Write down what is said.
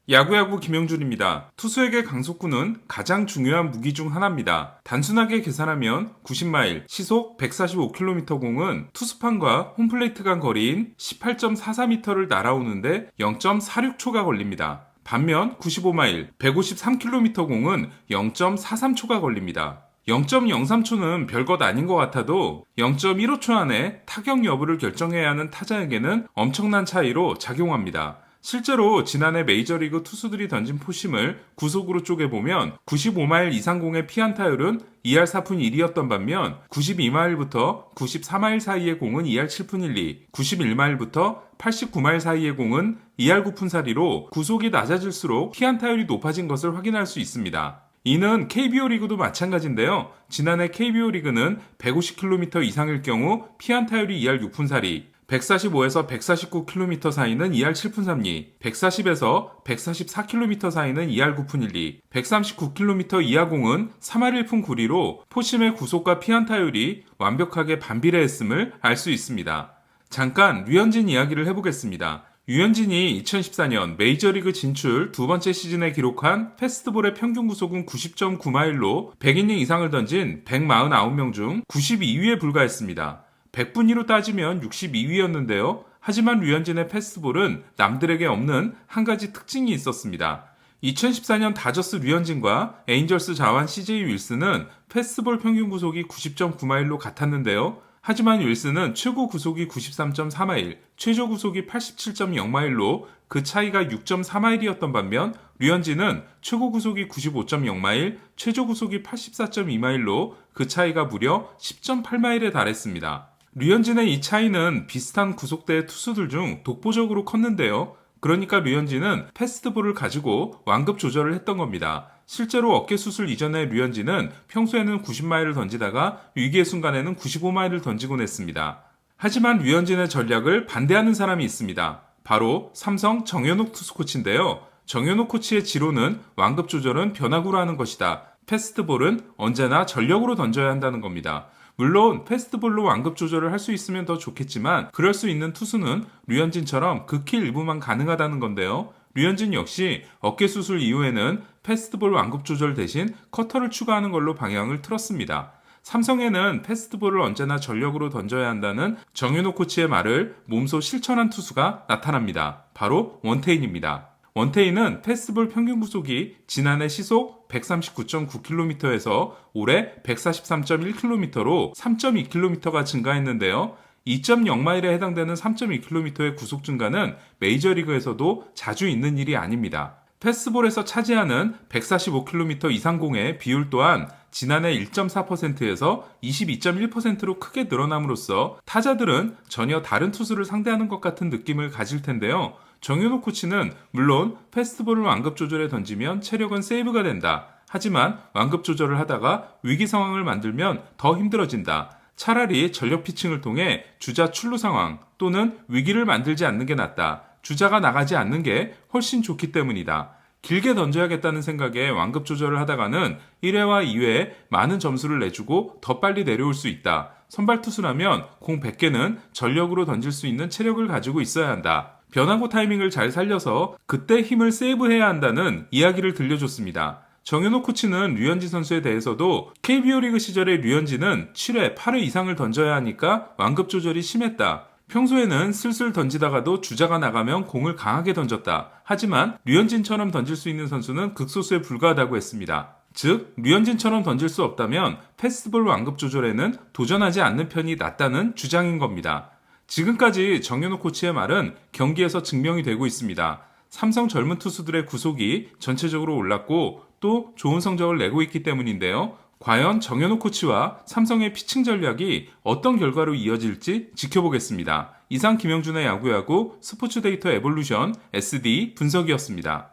야구야구 김영준입니다. 투수에게 강속구는 가장 중요한 무기 중 하나입니다. 단순하게 계산하면 90마일, 시속 145km 공은 투수판과 홈플레이트 간 거리인 18.44m를 날아오는데 0.46초가 걸립니다. 반면 95마일, 153km 공은 0.43초가 걸립니다. 0.03초는 별것 아닌 것 같아도 0.15초 안에 타격 여부를 결정해야 하는 타자에게는 엄청난 차이로 작용합니다. 실제로 지난해 메이저리그 투수들이 던진 포심을 구속으로 쪼개보면 95마일 이상 공의 피안타율은 2할 4푼 1이었던 반면 92마일부터 94마일 사이의 공은 2할 7푼 1리, 91마일부터 89마일 사이의 공은 2할 9푼 4리로 구속이 낮아질수록 피안타율이 높아진 것을 확인할 수 있습니다. 이는 KBO 리그도 마찬가지인데요. 지난해 KBO 리그는 150km 이상일 경우 피안타율이 2할 6푼 4리, 145에서 149km 사이는 2할 7푼 3리, 140에서 144km 사이는 2할 9푼 1리, 139km 이하 공은 3할 1푼 9리로 포심의 구속과 피안타율이 완벽하게 반비례했음을 알 수 있습니다. 잠깐 류현진 이야기를 해보겠습니다. 류현진이 2014년 메이저리그 진출 두 번째 시즌에 기록한 패스트볼의 평균 구속은 90.9마일로 100이닝 이상을 던진 149명 중 92위에 불과했습니다. 100분위로 따지면 62위였는데요. 하지만 류현진의 패스트볼은 남들에게 없는 한 가지 특징이 있었습니다. 2014년 다저스 류현진과 에인절스 자완 CJ 윌슨은 패스트볼 평균 구속이 90.9마일로 같았는데요. 하지만 윌슨은 최고 구속이 93.4마일, 최저 구속이 87.0마일로 그 차이가 6.4마일이었던 반면 류현진은 최고 구속이 95.0마일, 최저 구속이 84.2마일로 그 차이가 무려 10.8마일에 달했습니다. 류현진의 이 차이는 비슷한 구속대의 투수들 중 독보적으로 컸는데요. 그러니까 류현진은 패스트볼을 가지고 완급 조절을 했던 겁니다. 실제로 어깨 수술 이전에 류현진은 평소에는 90마일을 던지다가 위기의 순간에는 95마일을 던지곤 했습니다. 하지만 류현진의 전략을 반대하는 사람이 있습니다. 바로 삼성 정현욱 투수 코치인데요. 정현욱 코치의 지론은 완급 조절은 변화구로 하는 것이다. 패스트볼은 언제나 전력으로 던져야 한다는 겁니다. 물론 패스트볼로 완급 조절을 할 수 있으면 더 좋겠지만 그럴 수 있는 투수는 류현진처럼 극히 일부만 가능하다는 건데요. 류현진 역시 어깨 수술 이후에는 패스트볼 완급 조절 대신 커터를 추가하는 걸로 방향을 틀었습니다. 삼성에는 패스트볼을 언제나 전력으로 던져야 한다는 정윤호 코치의 말을 몸소 실천한 투수가 나타납니다. 바로 원태인입니다. 원태인은 패스트볼 평균 구속이 지난해 시속 139.9km에서 올해 143.1km로 3.2km가 증가했는데요. 2.0마일에 해당되는 3.2km의 구속 증가는 메이저리그에서도 자주 있는 일이 아닙니다. 패스트볼에서 차지하는 145km 이상 공의 비율 또한 지난해 1.4%에서 22.1%로 크게 늘어남으로써 타자들은 전혀 다른 투수를 상대하는 것 같은 느낌을 가질 텐데요. 정윤호 코치는 물론 패스트볼을 완급 조절해 던지면 체력은 세이브가 된다. 하지만 완급 조절을 하다가 위기 상황을 만들면 더 힘들어진다. 차라리 전력 피칭을 통해 주자 출루 상황 또는 위기를 만들지 않는 게 낫다. 주자가 나가지 않는 게 훨씬 좋기 때문이다. 길게 던져야겠다는 생각에 완급 조절을 하다가는 1회와 2회에 많은 점수를 내주고 더 빨리 내려올 수 있다. 선발 투수라면 공 100개는 전력으로 던질 수 있는 체력을 가지고 있어야 한다. 변화구 타이밍을 잘 살려서 그때 힘을 세이브해야 한다는 이야기를 들려줬습니다. 정현호 코치는 류현진 선수에 대해서도 KBO 리그 시절의 류현진은 7회, 8회 이상을 던져야 하니까 완급 조절이 심했다. 평소에는 슬슬 던지다가도 주자가 나가면 공을 강하게 던졌다. 하지만 류현진처럼 던질 수 있는 선수는 극소수에 불과하다고 했습니다. 즉, 류현진처럼 던질 수 없다면 패스트볼 완급 조절에는 도전하지 않는 편이 낫다는 주장인 겁니다. 지금까지 정현욱 코치의 말은 경기에서 증명이 되고 있습니다. 삼성 젊은 투수들의 구속이 전체적으로 올랐고 또 좋은 성적을 내고 있기 때문인데요. 과연 정현욱 코치와 삼성의 피칭 전략이 어떤 결과로 이어질지 지켜보겠습니다. 이상 김영준의 야구야구 스포츠 데이터 에볼루션 SD 분석이었습니다.